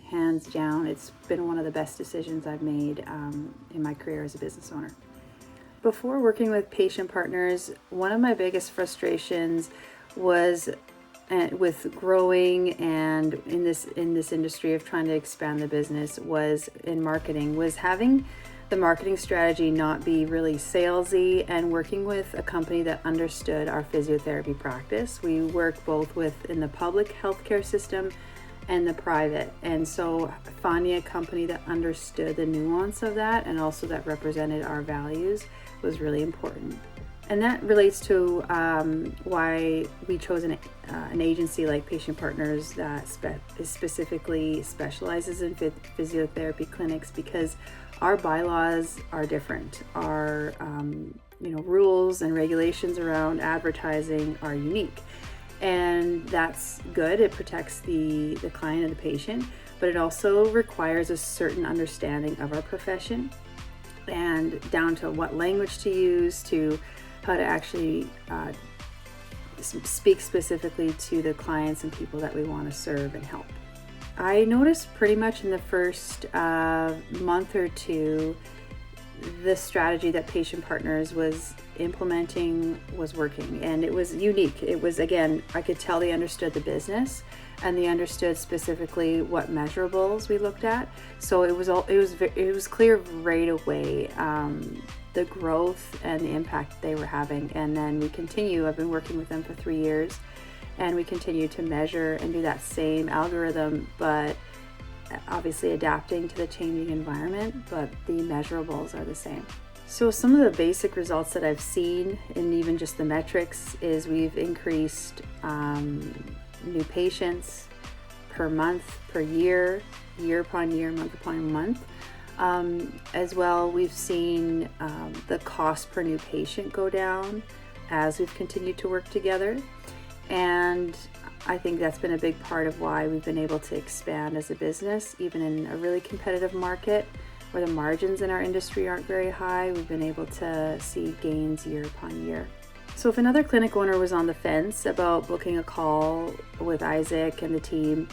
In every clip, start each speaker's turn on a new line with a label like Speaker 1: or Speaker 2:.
Speaker 1: hands down. It's been one of the best decisions I've made in my career as a business owner. Before working with Patient Partners, one of my biggest frustrations was with growing and in this industry of trying to expand the business was in marketing, was having the marketing strategy not be really salesy and working with a company that understood our physiotherapy practice. We work both in the public healthcare system and the private, and so finding a company that understood the nuance of that and also that represented our values was really important. And that relates to why we chose an agency like Patient Partners that specifically specializes in physiotherapy clinics, because our bylaws are different. Our rules and regulations around advertising are unique, and that's good. It protects the client and the patient, but it also requires a certain understanding of our profession, and down to what language to use, to how to actually speak specifically to the clients and people that we want to serve and help. I noticed pretty much in the first month or two, the strategy that Patient Partners was implementing was working, and it was unique. It was, again, I could tell they understood the business and they understood specifically what measurables we looked at. So it was clear right away the growth and the impact they were having. And then I've been working with them for 3 years, and we continue to measure and do that same algorithm, but obviously adapting to the changing environment, but the measurables are the same. So some of the basic results that I've seen in even just the metrics is we've increased new patients per month, per year, year upon year, month upon month. As well, we've seen the cost per new patient go down as we've continued to work together. And I think that's been a big part of why we've been able to expand as a business, even in a really competitive market where the margins in our industry aren't very high. We've been able to see gains year upon year. So if another clinic owner was on the fence about booking a call with Isaac and the team,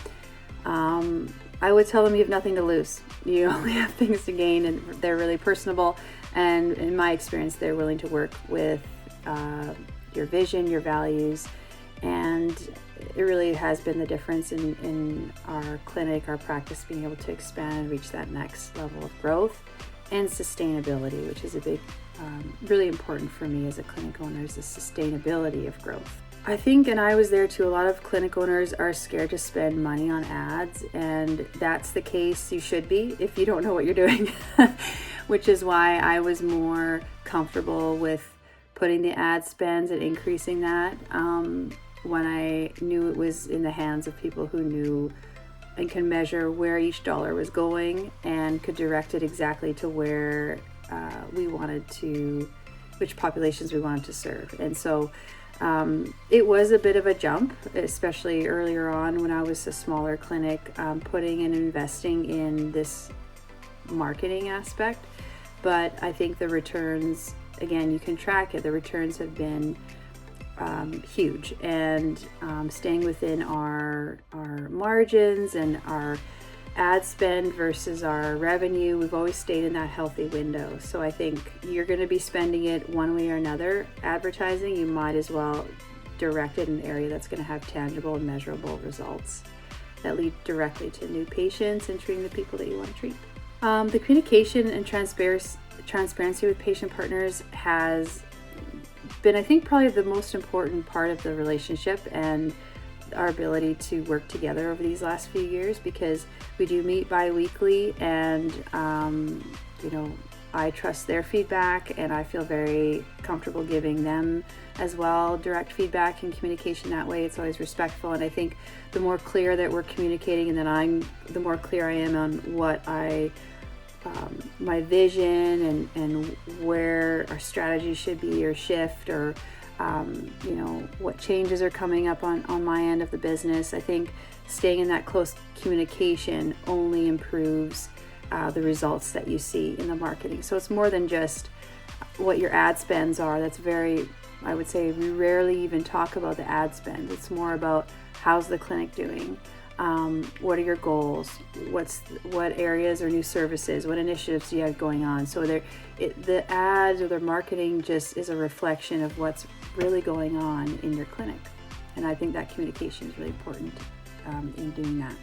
Speaker 1: I would tell them you have nothing to lose. You only have things to gain, and they're really personable. And in my experience, they're willing to work with your vision, your values, and it really has been the difference in our clinic, our practice being able to expand and reach that next level of growth and sustainability, which is a big, really important for me as a clinic owner, is the sustainability of growth. I think, and I was there too, a lot of clinic owners are scared to spend money on ads, and that's the case. You should be if you don't know what you're doing, which is why I was more comfortable with putting the ad spends and increasing that when I knew it was in the hands of people who knew and can measure where each dollar was going and could direct it exactly to where which populations we wanted to serve. And so it was a bit of a jump, especially earlier on when I was a smaller clinic, putting and investing in this marketing aspect. But I think the returns, again, you can track it. The returns have been huge, and staying within our margins and our ad spend versus our revenue, we've always stayed in that healthy window. So I think you're going to be spending it one way or another. Advertising, you might as well direct it in an area that's going to have tangible and measurable results that lead directly to new patients and treating the people that you want to treat. The communication and transparency with Patient Partners has been, I think, probably the most important part of the relationship and our ability to work together over these last few years, because we do meet bi-weekly, and I trust their feedback, and I feel very comfortable giving them as well direct feedback and communication that way. It's always respectful, and I think the more clear that we're communicating, and then the more clear I am on what my vision and where our strategy should be or shift, or what changes are coming up on my end of the business. I think staying in that close communication only improves the results that you see in the marketing. So it's more than just what your ad spends are. That's I would say we rarely even talk about the ad spend. It's more about how's the clinic doing? What are your goals? What areas or new services? What initiatives do you have going on? So the ads or their marketing just is a reflection of what's really going on in your clinic. And I think that communication is really important in doing that,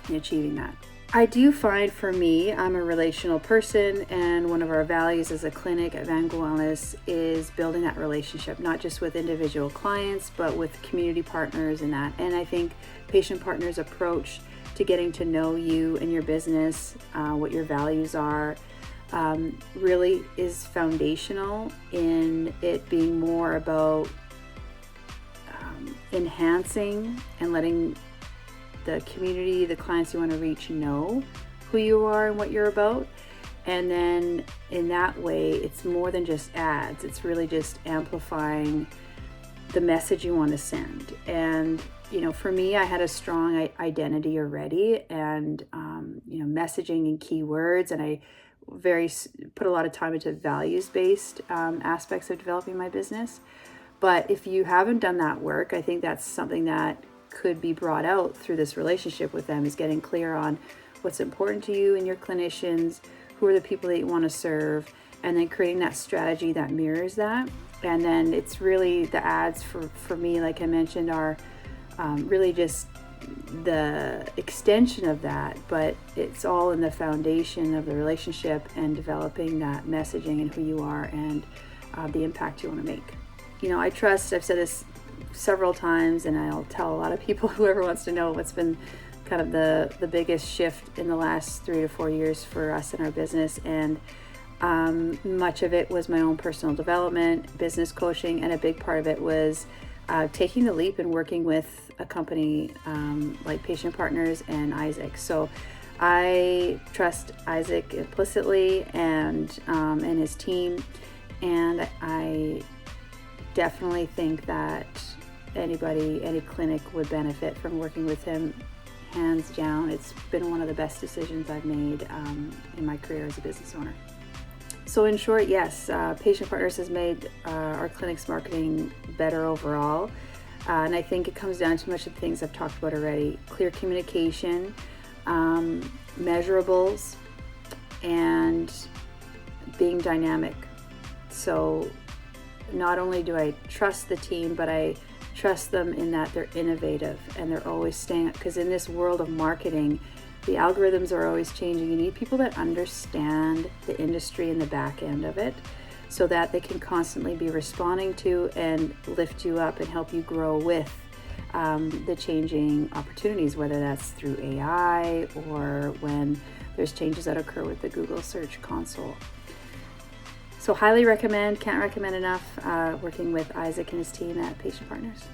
Speaker 1: in achieving that. I do find, for me, I'm a relational person, and one of our values as a clinic at Vangool Wellness is building that relationship, not just with individual clients, but with community partners and that. And I think Patient Partners' approach to getting to know you and your business, what your values are, really is foundational in it being more about enhancing and letting the community, the clients you want to reach, know who you are and what you're about. And then in that way, it's more than just ads. It's really just amplifying the message you want to send. And, for me, I had a strong identity already, and, messaging and keywords. And I put a lot of time into values-based aspects of developing my business. But if you haven't done that work, I think that's something that could be brought out through this relationship with them, is getting clear on what's important to you and your clinicians, who are the people that you want to serve, and then creating that strategy that mirrors that. And then it's really the ads for me, like I mentioned, are really just the extension of that, but it's all in the foundation of the relationship and developing that messaging and who you are and the impact you want to make. I've said this several times, and I'll tell a lot of people, whoever wants to know, what's been kind of the biggest shift in the last 3 to 4 years for us in our business. And much of it was my own personal development, business coaching, and a big part of it was taking the leap and working with a company like PatientPartners and Isaac. So I trust Isaac implicitly and his team, and I definitely think that any clinic would benefit from working with him, hands down. It's been one of the best decisions I've made in my career as a business owner. So in short, yes, Patient Partners has made our clinic's marketing better overall. And I think it comes down to much of the things I've talked about already: clear communication, measurables, and being dynamic. So not only do I trust the team, but I trust them in that they're innovative and they're always staying up, because in this world of marketing, the algorithms are always changing. You need people that understand the industry and the back end of it, so that they can constantly be responding to and lift you up and help you grow with the changing opportunities, whether that's through AI or when there's changes that occur with the Google Search Console. So highly recommend, can't recommend enough, working with Isaac and his team at Patient Partners.